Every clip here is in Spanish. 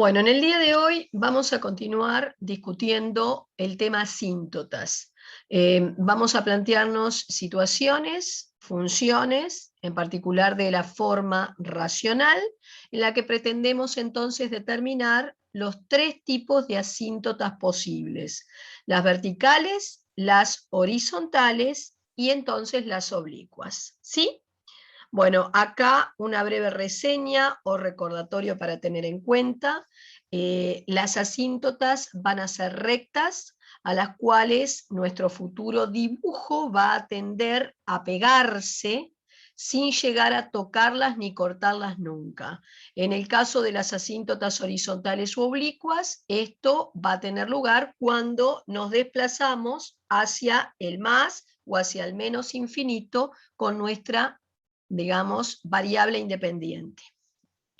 Bueno, en el día de hoy vamos a continuar discutiendo el tema asíntotas. Vamos a plantearnos situaciones, funciones, en particular de la forma racional, en la que pretendemos entonces determinar los tres tipos de asíntotas posibles: las verticales, las horizontales y entonces las oblicuas. ¿Sí? Bueno, acá una breve reseña o recordatorio para tener en cuenta. Las asíntotas van a ser rectas a las cuales nuestro futuro dibujo va a tender a pegarse sin llegar a tocarlas ni cortarlas nunca. En el caso de las asíntotas horizontales u oblicuas, esto va a tener lugar cuando nos desplazamos hacia el más o hacia el menos infinito con nuestra, digamos, variable independiente.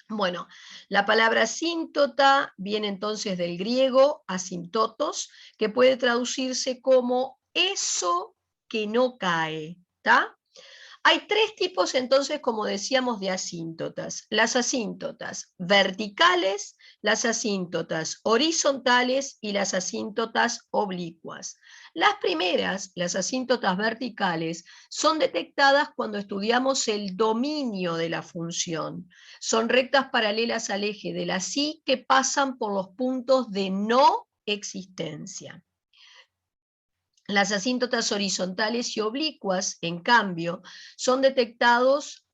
Bueno, la palabra asíntota viene entonces del griego asintotos, que puede traducirse como eso que no cae, ¿está? Hay tres tipos entonces, como decíamos, de asíntotas: las asíntotas verticales, las asíntotas horizontales y las asíntotas oblicuas. Las primeras, las asíntotas verticales, son detectadas cuando estudiamos el dominio de la función. Son rectas paralelas al eje de la sí que pasan por los puntos de no existencia. Las asíntotas horizontales y oblicuas, en cambio, son detectados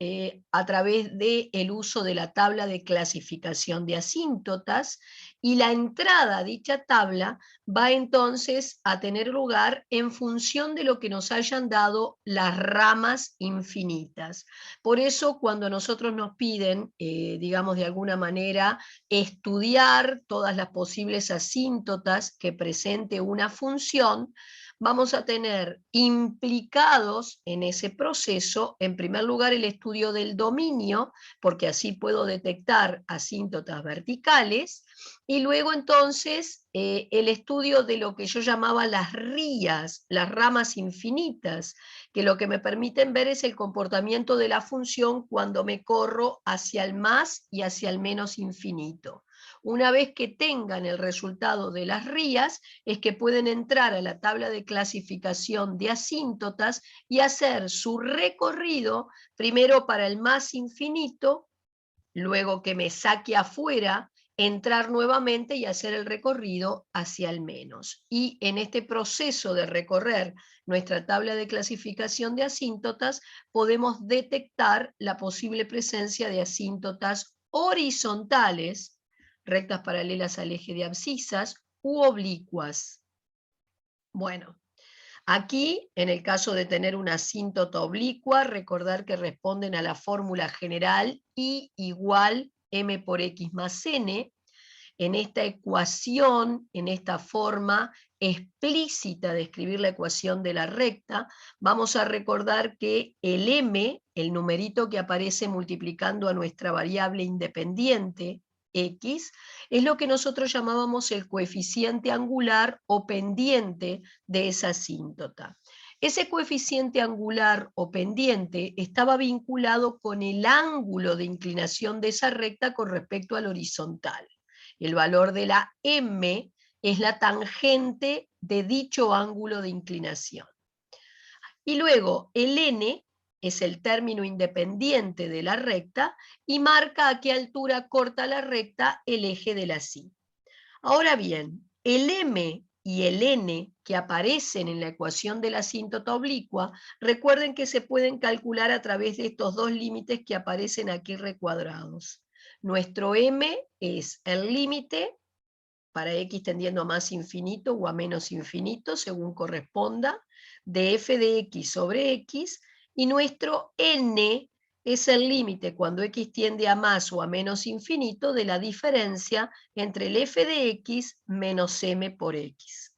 a través del uso de la tabla de clasificación de asíntotas, y la entrada a dicha tabla va entonces a tener lugar en función de lo que nos hayan dado las ramas infinitas. Por eso, cuando nosotros nos piden, digamos de alguna manera, estudiar todas las posibles asíntotas que presente una función, vamos a tener implicados en ese proceso, en primer lugar, el estudio del dominio, porque así puedo detectar asíntotas verticales, y luego entonces el estudio de lo que yo llamaba las rías, las ramas infinitas, que lo que me permiten ver es el comportamiento de la función cuando me corro hacia el más y hacia el menos infinito. Una vez que tengan el resultado de las rías, es que pueden entrar a la tabla de clasificación de asíntotas y hacer su recorrido, primero para el más infinito, luego que me saque afuera, entrar nuevamente y hacer el recorrido hacia el menos. Y en este proceso de recorrer nuestra tabla de clasificación de asíntotas, podemos detectar la posible presencia de asíntotas horizontales, rectas paralelas al eje de abscisas, u oblicuas. Bueno, aquí, en el caso de tener una asíntota oblicua, recordar que responden a la fórmula general I igual M por X más N. En esta ecuación, en esta forma explícita de escribir la ecuación de la recta, vamos a recordar que el M, el numerito que aparece multiplicando a nuestra variable independiente, X, es lo que nosotros llamábamos el coeficiente angular o pendiente de esa asíntota. Ese coeficiente angular o pendiente estaba vinculado con el ángulo de inclinación de esa recta con respecto al horizontal. El valor de la M es la tangente de dicho ángulo de inclinación. Y luego el N es el término independiente de la recta y marca a qué altura corta la recta el eje de la sí. Ahora bien, el M y el N que aparecen en la ecuación de la asíntota oblicua, recuerden que se pueden calcular a través de estos dos límites que aparecen aquí recuadrados. Nuestro M es el límite para X tendiendo a más infinito o a menos infinito, según corresponda, de f de X sobre X, y nuestro N es el límite cuando X tiende a más o a menos infinito de la diferencia entre el f de X menos M por X.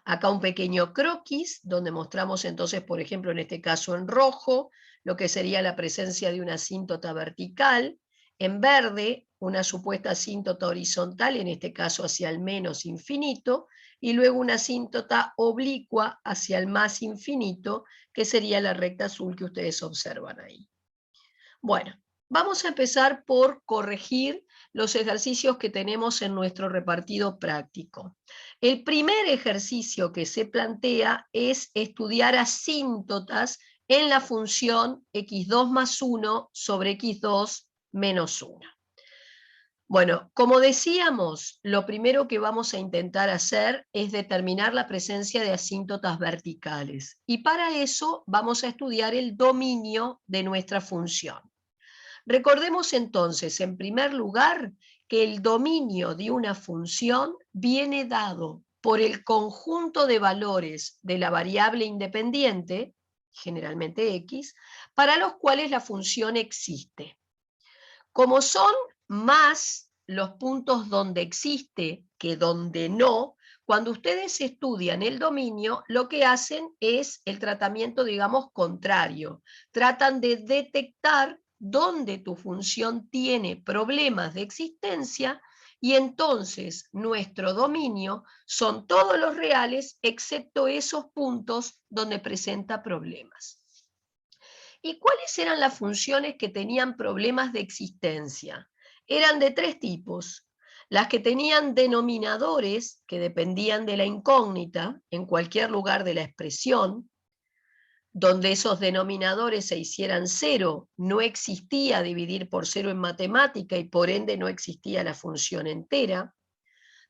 Acá un pequeño croquis, donde mostramos entonces, por ejemplo, en este caso en rojo, lo que sería la presencia de una asíntota vertical; en verde, una supuesta asíntota horizontal, en este caso hacia el menos infinito, y luego una asíntota oblicua hacia el más infinito, que sería la recta azul que ustedes observan ahí. Bueno, Vamos a empezar por corregir los ejercicios que tenemos en nuestro repartido práctico. El primer ejercicio que se plantea es estudiar asíntotas en la función x2 más 1 sobre x2 menos 1. Bueno, como decíamos, lo primero que vamos a intentar hacer es determinar la presencia de asíntotas verticales. Y para eso vamos a estudiar el dominio de nuestra función. Recordemos entonces, en primer lugar, que el dominio de una función viene dado por el conjunto de valores de la variable independiente, generalmente x, para los cuales la función existe. Como son más los puntos donde existe que donde no, cuando ustedes estudian el dominio, lo que hacen es el tratamiento, digamos, contrario. Tratan de detectar dónde tu función tiene problemas de existencia y entonces nuestro dominio son todos los reales excepto esos puntos donde presenta problemas. ¿Y cuáles eran las funciones que tenían problemas de existencia? Eran de tres tipos. Las que tenían denominadores que dependían de la incógnita en cualquier lugar de la expresión, donde esos denominadores se hicieran cero, no existía dividir por cero en matemática y por ende no existía la función entera.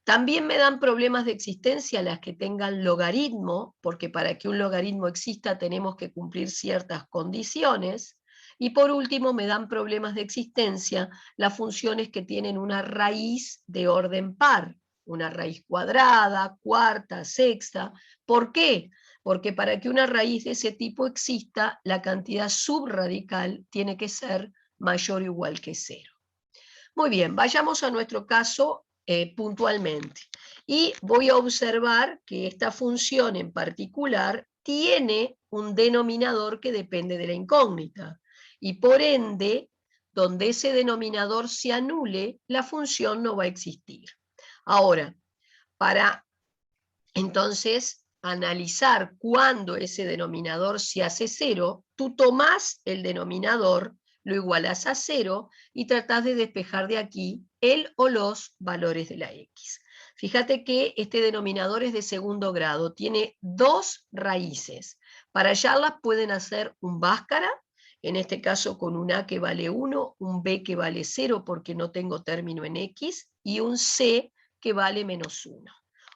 También me dan problemas de existencia las que tengan logaritmo, porque para que un logaritmo exista tenemos que cumplir ciertas condiciones. Y por último me dan problemas de existencia las funciones que tienen una raíz de orden par, una raíz cuadrada, cuarta, sexta. ¿Por qué? Porque para que una raíz de ese tipo exista, la cantidad subradical tiene que ser mayor o igual que cero. Muy bien, vayamos a nuestro caso puntualmente. Y voy a observar que esta función en particular tiene un denominador que depende de la incógnita. Y por ende, donde ese denominador se anule, la función no va a existir. Ahora, para entonces analizar cuándo ese denominador se hace cero, tú tomás el denominador, lo igualás a cero y tratás de despejar de aquí el o los valores de la x. Fíjate que este denominador es de segundo grado, tiene dos raíces. Para hallarlas pueden hacer un báscara, en este caso con un a que vale 1, un b que vale 0 porque no tengo término en x, y un c que vale menos 1.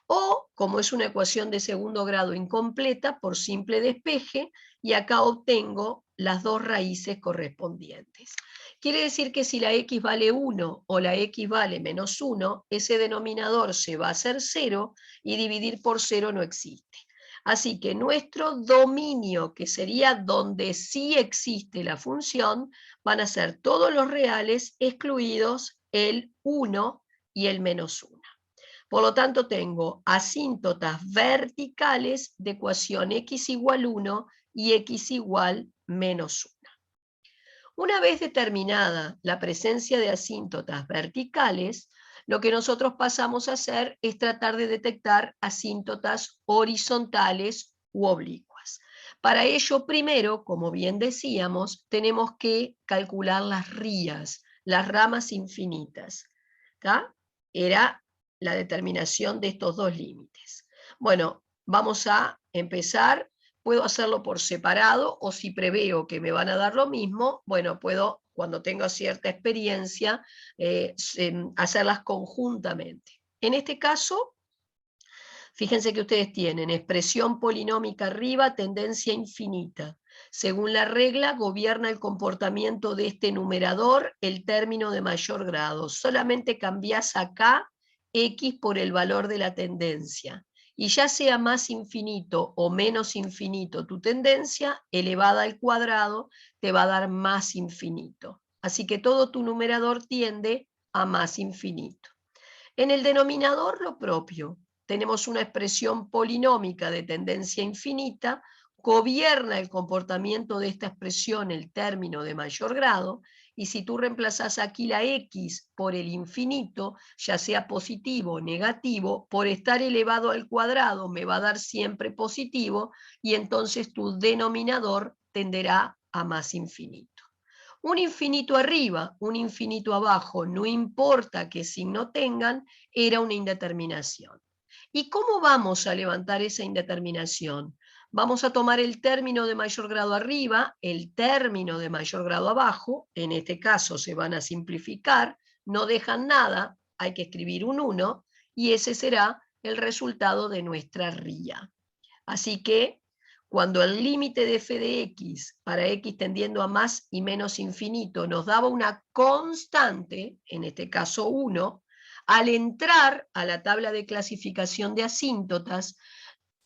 O, como es una ecuación de segundo grado incompleta, por simple despeje, y acá obtengo las dos raíces correspondientes. Quiere decir que si la x vale 1 o la x vale menos 1, ese denominador se va a hacer 0 y dividir por 0 no existe. Así que nuestro dominio, que sería donde sí existe la función, van a ser todos los reales excluidos el 1 y el menos 1. Por lo tanto, tengo asíntotas verticales de ecuación x igual 1 y x igual menos 1. Una vez determinada la presencia de asíntotas verticales, lo que nosotros pasamos a hacer es tratar de detectar asíntotas horizontales u oblicuas. Para ello, primero, como bien decíamos, tenemos que calcular las rías, las ramas infinitas. ¿Está? Era la determinación de estos dos límites. Bueno, vamos a empezar. Puedo hacerlo por separado o si preveo que me van a dar lo mismo, bueno, puedo, cuando tengo cierta experiencia, hacerlas conjuntamente. En este caso, fíjense que ustedes tienen expresión polinómica arriba, tendencia infinita. Según la regla, gobierna el comportamiento de este numerador el término de mayor grado. Solamente cambiás acá x por el valor de la tendencia. Y ya sea más infinito o menos infinito tu tendencia, elevada al cuadrado, te va a dar más infinito. Así que todo tu numerador tiende a más infinito. En el denominador lo propio. Tenemos una expresión polinómica de tendencia infinita, gobierna el comportamiento de esta expresión el término de mayor grado, y si tú reemplazas aquí la x por el infinito, ya sea positivo o negativo, por estar elevado al cuadrado me va a dar siempre positivo, y entonces tu denominador tenderá a más infinito. Un infinito arriba, un infinito abajo, no importa qué signo tengan, era una indeterminación. ¿Y cómo vamos a levantar esa indeterminación? Vamos a tomar el término de mayor grado arriba, el término de mayor grado abajo, en este caso se van a simplificar, no dejan nada, hay que escribir un 1, y ese será el resultado de nuestra ría. Así que cuando el límite de f de x para x tendiendo a más y menos infinito nos daba una constante, en este caso 1, al entrar a la tabla de clasificación de asíntotas,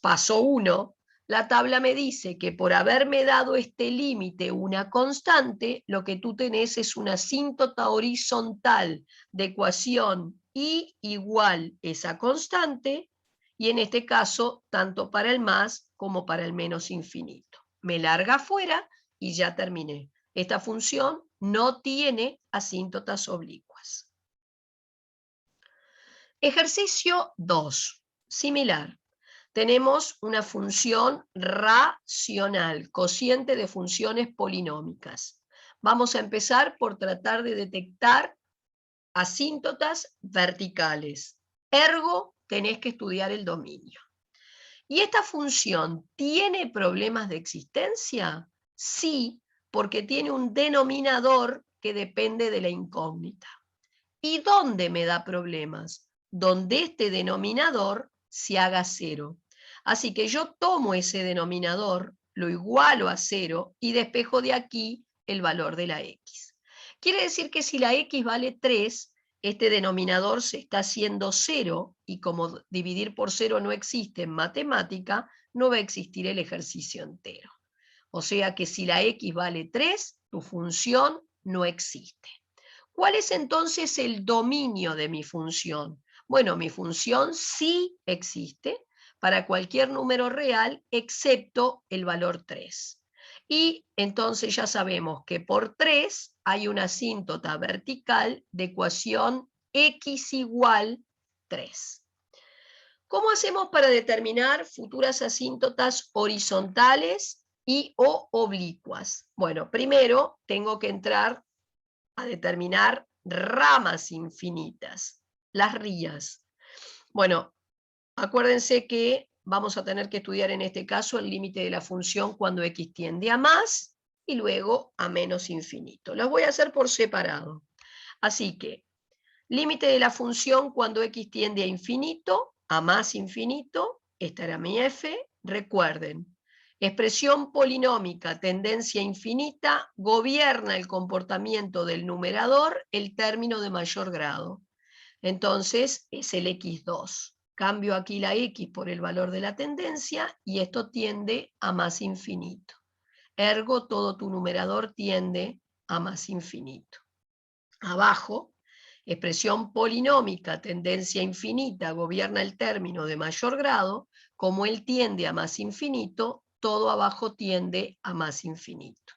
paso 1, la tabla me dice que por haberme dado este límite una constante, lo que tú tenés es una asíntota horizontal de ecuación y igual esa constante, y en este caso, tanto para el más como para el menos infinito. Me larga afuera y ya terminé. Esta función no tiene asíntotas oblicuas. Ejercicio 2. Similar. Tenemos una función racional, cociente de funciones polinómicas. Vamos a empezar por tratar de detectar asíntotas verticales. Ergo, tenés que estudiar el dominio. ¿Y esta función tiene problemas de existencia? Sí, porque tiene un denominador que depende de la incógnita. ¿Y dónde me da problemas? Donde este denominador se haga 0. Así que yo tomo ese denominador, lo igualo a 0 y despejo de aquí el valor de la x. Quiere decir que si la x vale 3, este denominador se está haciendo 0, y como dividir por 0 no existe en matemática, no va a existir el ejercicio entero. O sea que si la x vale 3, tu función no existe. ¿Cuál es entonces el dominio de mi función? Bueno, mi función sí existe para cualquier número real excepto el valor 3. Y entonces ya sabemos que por 3 hay una asíntota vertical de ecuación x igual 3. ¿Cómo hacemos para determinar futuras asíntotas horizontales y o oblicuas? Bueno, primero tengo que entrar a determinar ramas infinitas, las rías. Bueno, acuérdense que vamos a tener que estudiar en este caso el límite de la función cuando x tiende a más y luego a menos infinito. Las voy a hacer por separado. Así que, límite de la función cuando x tiende a infinito, a más infinito, esta era mi f, recuerden, expresión polinómica, tendencia infinita, gobierna el comportamiento del numerador, el término de mayor grado. Entonces es el x2. Cambio aquí la x por el valor de la tendencia y esto tiende a más infinito. Ergo, todo tu numerador tiende a más infinito. Abajo, expresión polinómica, tendencia infinita, gobierna el término de mayor grado, como él tiende a más infinito, todo abajo tiende a más infinito.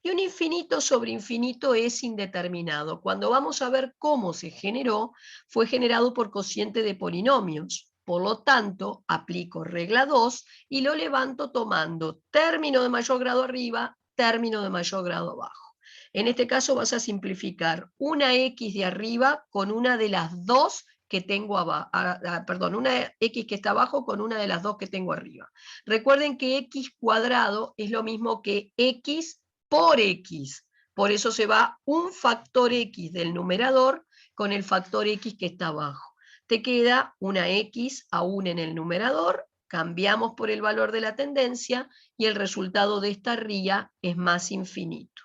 Y un infinito sobre infinito es indeterminado. Cuando vamos a ver cómo se generó, fue generado por cociente de polinomios. Por lo tanto, aplico regla 2 y lo levanto tomando término de mayor grado arriba, término de mayor grado abajo. En este caso vas a simplificar una x de arriba con una de las dos que tengo abajo, perdón, una x que está abajo con una de las dos que tengo arriba. Recuerden que x cuadrado es lo mismo que x por x. Por eso se va un factor x del numerador con el factor x que está abajo. Te queda una x aún en el numerador, cambiamos por el valor de la tendencia y el resultado de esta ría es más infinito.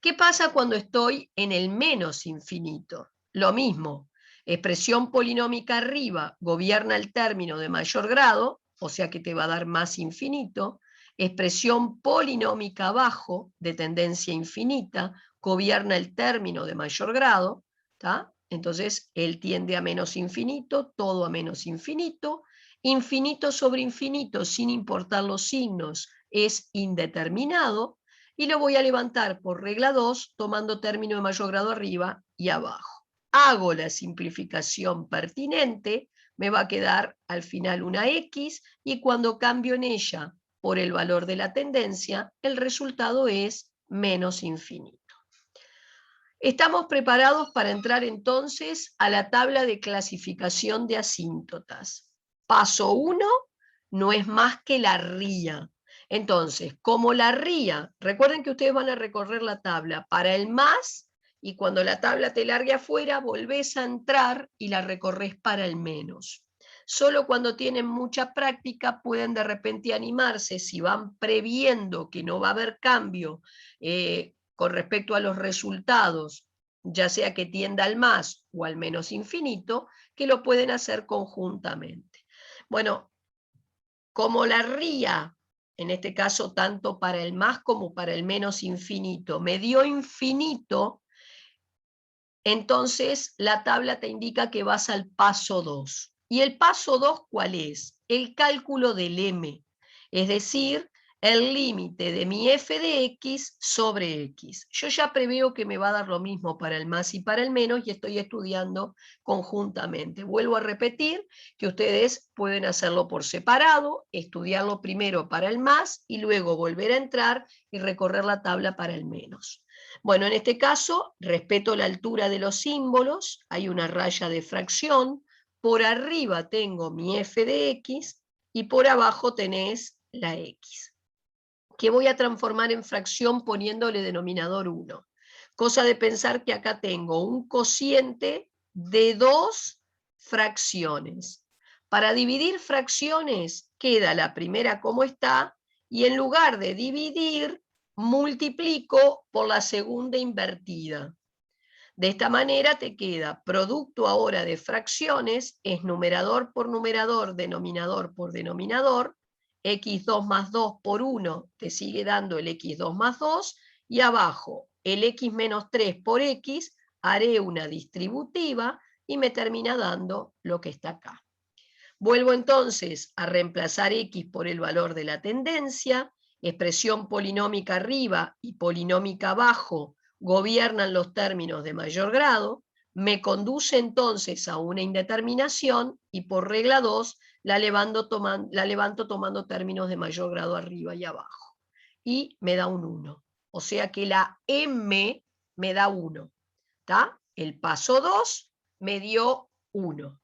¿Qué pasa cuando estoy en el menos infinito? Lo mismo, expresión polinómica arriba gobierna el término de mayor grado, o sea que te va a dar más infinito. Expresión polinómica abajo de tendencia infinita gobierna el término de mayor grado, ¿tá? Entonces él tiende a menos infinito, todo a menos infinito. Infinito sobre infinito, sin importar los signos, es indeterminado. Y lo voy a levantar por regla 2, tomando término de mayor grado arriba y abajo. Hago la simplificación pertinente, me va a quedar al final una x, y cuando cambio en ella por el valor de la tendencia, el resultado es menos infinito. Estamos preparados para entrar entonces a la tabla de clasificación de asíntotas. Paso 1 no es más que la ría. Entonces, como la ría, recuerden que ustedes van a recorrer la tabla para el más, y cuando la tabla te largue afuera, volvés a entrar y la recorres para el menos. Solo cuando tienen mucha práctica pueden de repente animarse, si van previendo que no va a haber cambio con respecto a los resultados, ya sea que tienda al más o al menos infinito, que lo pueden hacer conjuntamente. Bueno, como la ría, en este caso tanto para el más como para el menos infinito, me dio infinito, entonces la tabla te indica que vas al paso 2. ¿Y el paso 2 cuál es? El cálculo del m, es decir, el límite de mi f de x sobre x. Yo ya preveo que me va a dar lo mismo para el más y para el menos y estoy estudiando conjuntamente. Vuelvo a repetir que ustedes pueden hacerlo por separado, estudiarlo primero para el más y luego volver a entrar y recorrer la tabla para el menos. Bueno, en este caso, respeto la altura de los símbolos, hay una raya de fracción, por arriba tengo mi f de x y por abajo tenés la x, que voy a transformar en fracción poniéndole denominador 1. Cosa de pensar que acá tengo un cociente de 2 fracciones. Para dividir fracciones queda la primera como está, y en lugar de dividir, multiplico por la segunda invertida. De esta manera te queda producto ahora de fracciones, es numerador por numerador, denominador por denominador, x2 más 2 por 1 te sigue dando el x2 más 2, y abajo el x menos 3 por x, haré una distributiva y me termina dando lo que está acá. Vuelvo entonces a reemplazar x por el valor de la tendencia, expresión polinómica arriba y polinómica abajo gobiernan los términos de mayor grado, me conduce entonces a una indeterminación y por regla 2 la levanto tomando términos de mayor grado arriba y abajo. Y me da un 1. O sea que la m me da 1. ¿Está? El paso 2 me dio 1.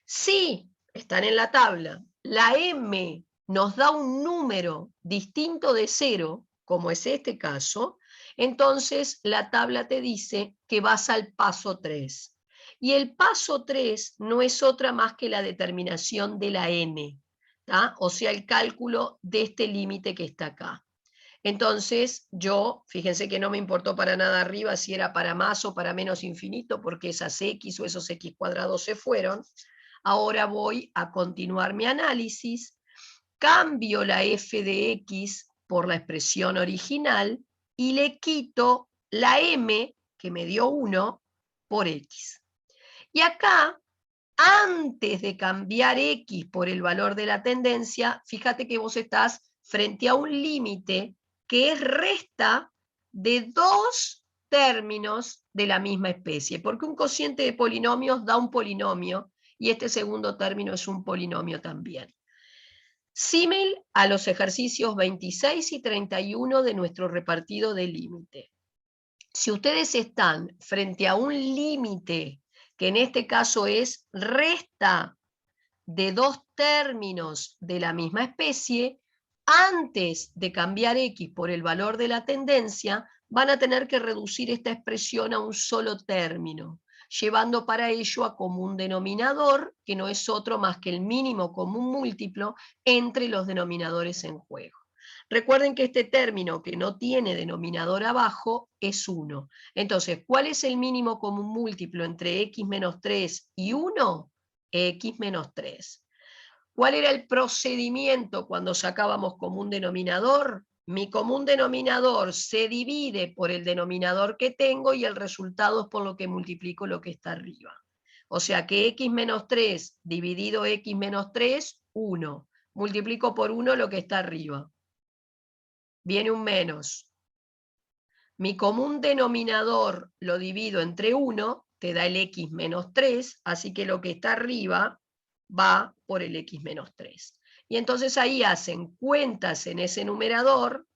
Si están en la tabla, la m nos da un número distinto de 0, como es este caso, entonces la tabla te dice que vas al paso 3. Y el paso 3 no es otra más que la determinación de la n, ¿tá? O sea, el cálculo de este límite que está acá. Entonces yo, fíjense que no me importó para nada arriba si era para más o para menos infinito, porque esas x o esos x cuadrados se fueron. Ahora voy a continuar mi análisis, cambio la f de x por la expresión original y le quito la m, que me dio 1, por x. Y acá, antes de cambiar x por el valor de la tendencia, fíjate que vos estás frente a un límite que es resta de 2 términos de la misma especie, porque un cociente de polinomios da un polinomio, y este segundo término es un polinomio también. Símil a los ejercicios 26 y 31 de nuestro repartido de límite. Si ustedes están frente a un límite, que en este caso es resta de 2 términos de la misma especie, antes de cambiar x por el valor de la tendencia, van a tener que reducir esta expresión a un solo término, llevando para ello a común denominador, que no es otro más que el mínimo común múltiplo entre los denominadores en juego. Recuerden que este término que no tiene denominador abajo es 1. Entonces, ¿cuál es el mínimo común múltiplo entre x menos 3 y 1? X menos 3. ¿Cuál era el procedimiento cuando sacábamos común denominador? Mi común denominador se divide por el denominador que tengo y el resultado es por lo que multiplico lo que está arriba. O sea que x menos 3 dividido x menos 3, 1. Multiplico por 1 lo que está arriba. Viene un menos. Mi común denominador lo divido entre 1, te da el x menos 3, así que lo que está arriba va por el x menos 3. Y entonces ahí hacen cuentas en ese numerador,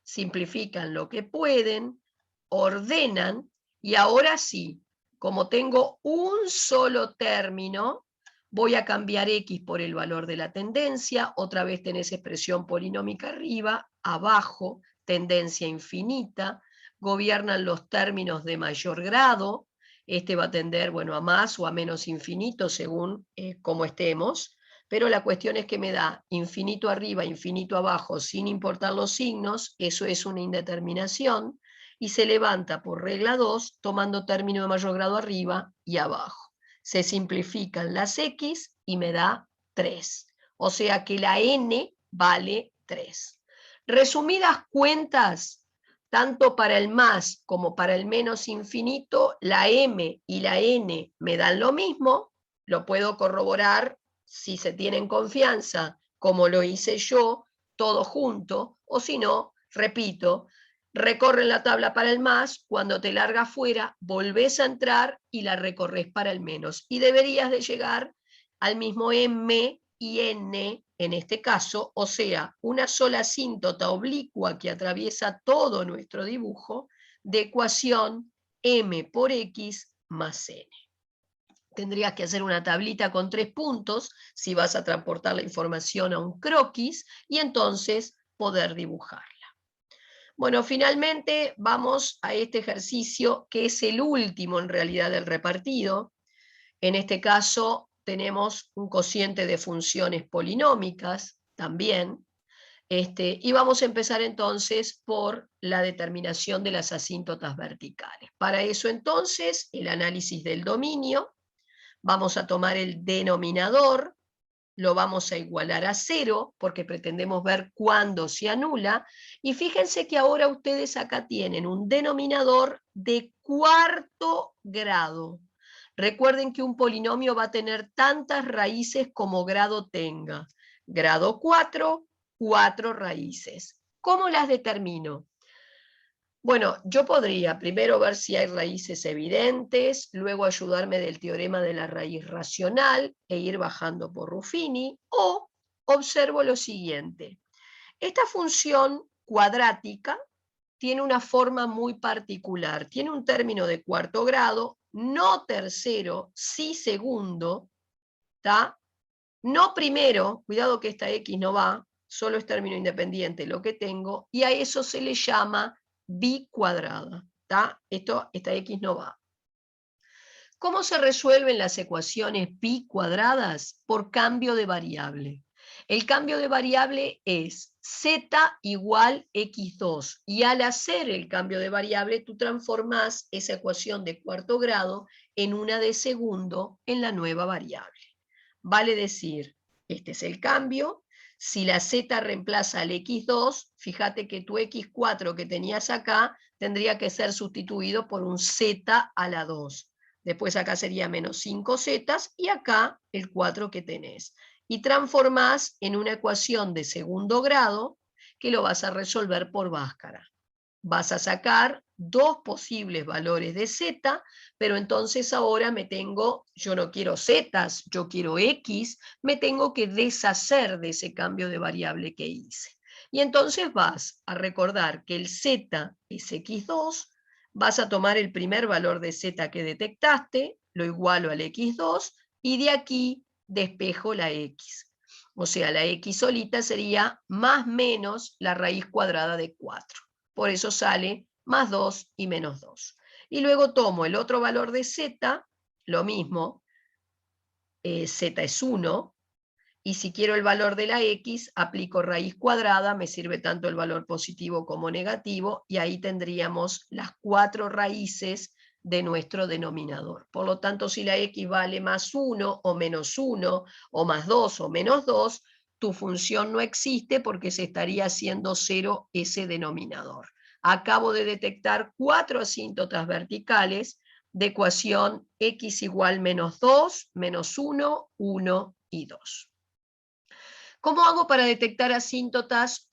simplifican lo que pueden, ordenan, y ahora sí, como tengo un solo término, voy a cambiar X por el valor de la tendencia, otra vez tenés expresión polinómica arriba, abajo, tendencia infinita, gobiernan los términos de mayor grado, este va a tender, bueno, a más o a menos infinito según cómo estemos, pero la cuestión es que me da infinito arriba, infinito abajo, sin importar los signos, eso es una indeterminación, y se levanta por regla 2, tomando término de mayor grado arriba y abajo. Se simplifican las X y me da 3. O sea que la N vale 3. Resumidas cuentas, tanto para el más como para el menos infinito, la M y la N me dan lo mismo, lo puedo corroborar si se tienen confianza, como lo hice yo, todo junto, o si no, repito, recorren la tabla para el más, cuando te largas fuera, volvés a entrar y la recorres para el menos. Y deberías de llegar al mismo M y N en este caso, o sea, una sola asíntota oblicua que atraviesa todo nuestro dibujo de ecuación M por X más N. Tendrías que hacer una tablita con 3 puntos si vas a transportar la información a un croquis y entonces poder dibujarla. Bueno, finalmente vamos a este ejercicio que es el último en realidad del repartido. En este caso tenemos un cociente de funciones polinómicas también. Y vamos a empezar entonces por la determinación de las asíntotas verticales. Para eso entonces el análisis del dominio. Vamos a tomar el denominador, lo vamos a igualar a 0, porque pretendemos ver cuándo se anula, y fíjense que ahora ustedes acá tienen un denominador de cuarto grado. Recuerden que un polinomio va a tener tantas raíces como grado tenga. Grado 4, 4 raíces. ¿Cómo las determino? Bueno, yo podría primero ver si hay raíces evidentes, luego ayudarme del teorema de la raíz racional e ir bajando por Ruffini, o observo lo siguiente. Esta función cuadrática tiene una forma muy particular, tiene un término de cuarto grado, no tercero, sí segundo, ¿tá? No primero, cuidado que esta X no va, solo es término independiente lo que tengo, y a eso se le llama bicuadrada. Esta X no va. ¿Cómo se resuelven las ecuaciones bicuadradas? Por cambio de variable. El cambio de variable es z igual x2, y al hacer el cambio de variable tú transformás esa ecuación de cuarto grado en una de segundo en la nueva variable. Vale decir, este es el cambio. Si la z reemplaza al x2, fíjate que tu x4 que tenías acá tendría que ser sustituido por un z a la 2. Después acá sería menos 5z y acá el 4 que tenés. Y transformás en una ecuación de segundo grado que lo vas a resolver por Bhaskara. Vas a sacar dos posibles valores de z, pero entonces ahora yo no quiero zetas, yo quiero x, me tengo que deshacer de ese cambio de variable que hice. Y entonces vas a recordar que el z es x2, vas a tomar el primer valor de z que detectaste, lo igualo al x2, y de aquí despejo la x. O sea, la x solita sería más menos la raíz cuadrada de 4. Por eso sale más 2 y menos 2. Y luego tomo el otro valor de z, lo mismo, z es 1, y si quiero el valor de la x, aplico raíz cuadrada, me sirve tanto el valor positivo como negativo, y ahí tendríamos las 4 raíces de nuestro denominador. Por lo tanto, si la x vale más 1 o menos 1, o más 2 o menos 2, tu función no existe porque se estaría haciendo 0 ese denominador. Acabo de detectar 4 asíntotas verticales de ecuación x igual menos 2, menos 1, 1 y 2. ¿Cómo hago para detectar asíntotas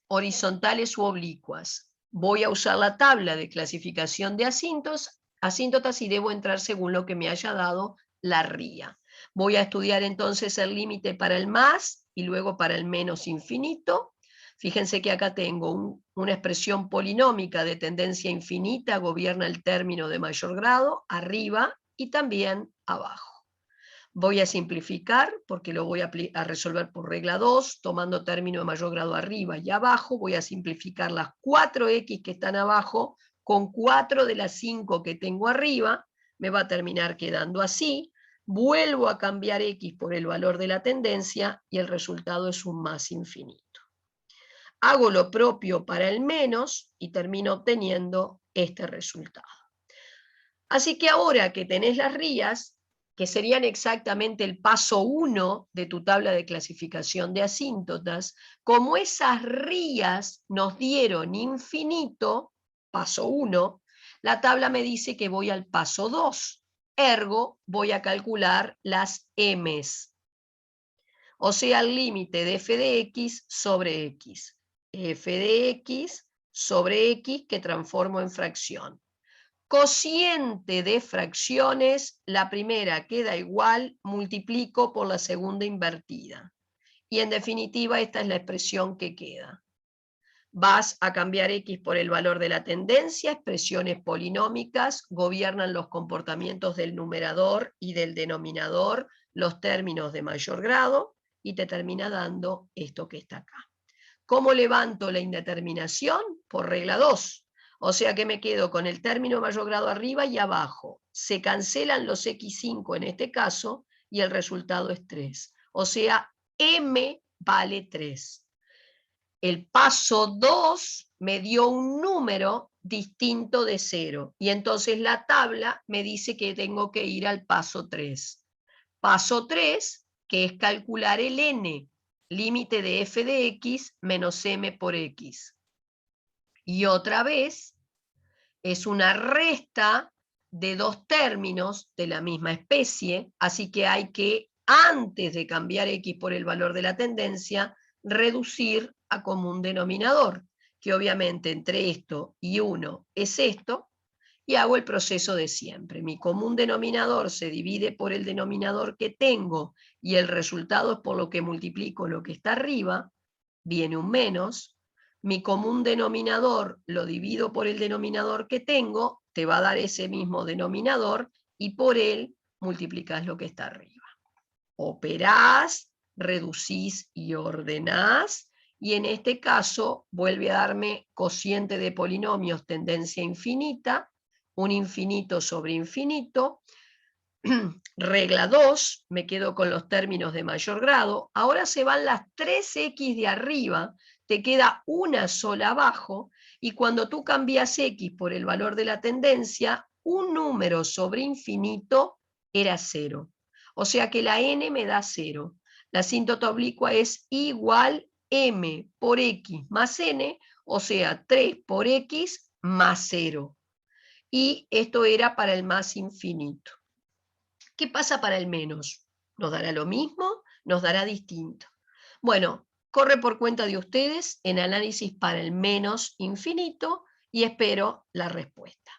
horizontales u oblicuas? Voy a usar la tabla de clasificación de asíntotas y debo entrar según lo que me haya dado la RIA. Voy a estudiar entonces el límite para el más y luego para el menos infinito. Fíjense que acá tengo una expresión polinómica de tendencia infinita, gobierna el término de mayor grado, arriba y también abajo. Voy a simplificar porque lo voy a resolver por regla 2, tomando término de mayor grado arriba y abajo. Voy a simplificar las 4x que están abajo con 4 de las 5 que tengo arriba. Me va a terminar quedando así. Vuelvo a cambiar x por el valor de la tendencia y el resultado es un más infinito. Hago lo propio para el menos y termino obteniendo este resultado. Así que ahora que tenés las rías, que serían exactamente el paso 1 de tu tabla de clasificación de asíntotas, como esas rías nos dieron infinito, paso 1, la tabla me dice que voy al paso 2, ergo voy a calcular las m's, o sea, el límite de f de x sobre x, f de x sobre x que transformo en fracción. Cociente de fracciones, la primera queda igual, multiplico por la segunda invertida. Y en definitiva esta es la expresión que queda. Vas a cambiar x por el valor de la tendencia, expresiones polinómicas, gobiernan los comportamientos del numerador y del denominador, los términos de mayor grado, y te termina dando esto que está acá. ¿Cómo levanto la indeterminación? Por regla 2. O sea que me quedo con el término mayor grado arriba y abajo. Se cancelan los x5 en este caso y el resultado es 3. O sea, m vale 3. El paso 2 me dio un número distinto de 0 y entonces la tabla me dice que tengo que ir al paso 3. Paso 3, que es calcular el n, límite de f de x menos m por x. Y otra vez, es una resta de dos términos de la misma especie, así que hay que, antes de cambiar x por el valor de la tendencia, reducir a común denominador, que obviamente entre esto y 1 es esto, y hago el proceso de siempre. Mi común denominador se divide por el denominador que tengo y el resultado es por lo que multiplico lo que está arriba, viene un menos. Mi común denominador lo divido por el denominador que tengo, te va a dar ese mismo denominador y por él multiplicás lo que está arriba. Operás, reducís y ordenás, y en este caso vuelve a darme cociente de polinomios tendencia infinita, un infinito sobre infinito, regla 2, me quedo con los términos de mayor grado, ahora se van las 3x de arriba, te queda una sola abajo, y cuando tú cambias x por el valor de la tendencia, un número sobre infinito era 0. O sea que la n me da 0. La asíntota oblicua es igual m por x más n, o sea 3 por x más 0. Y esto era para el más infinito. ¿Qué pasa para el menos? ¿Nos dará lo mismo? ¿Nos dará distinto? Bueno, corre por cuenta de ustedes en análisis para el menos infinito y espero la respuesta.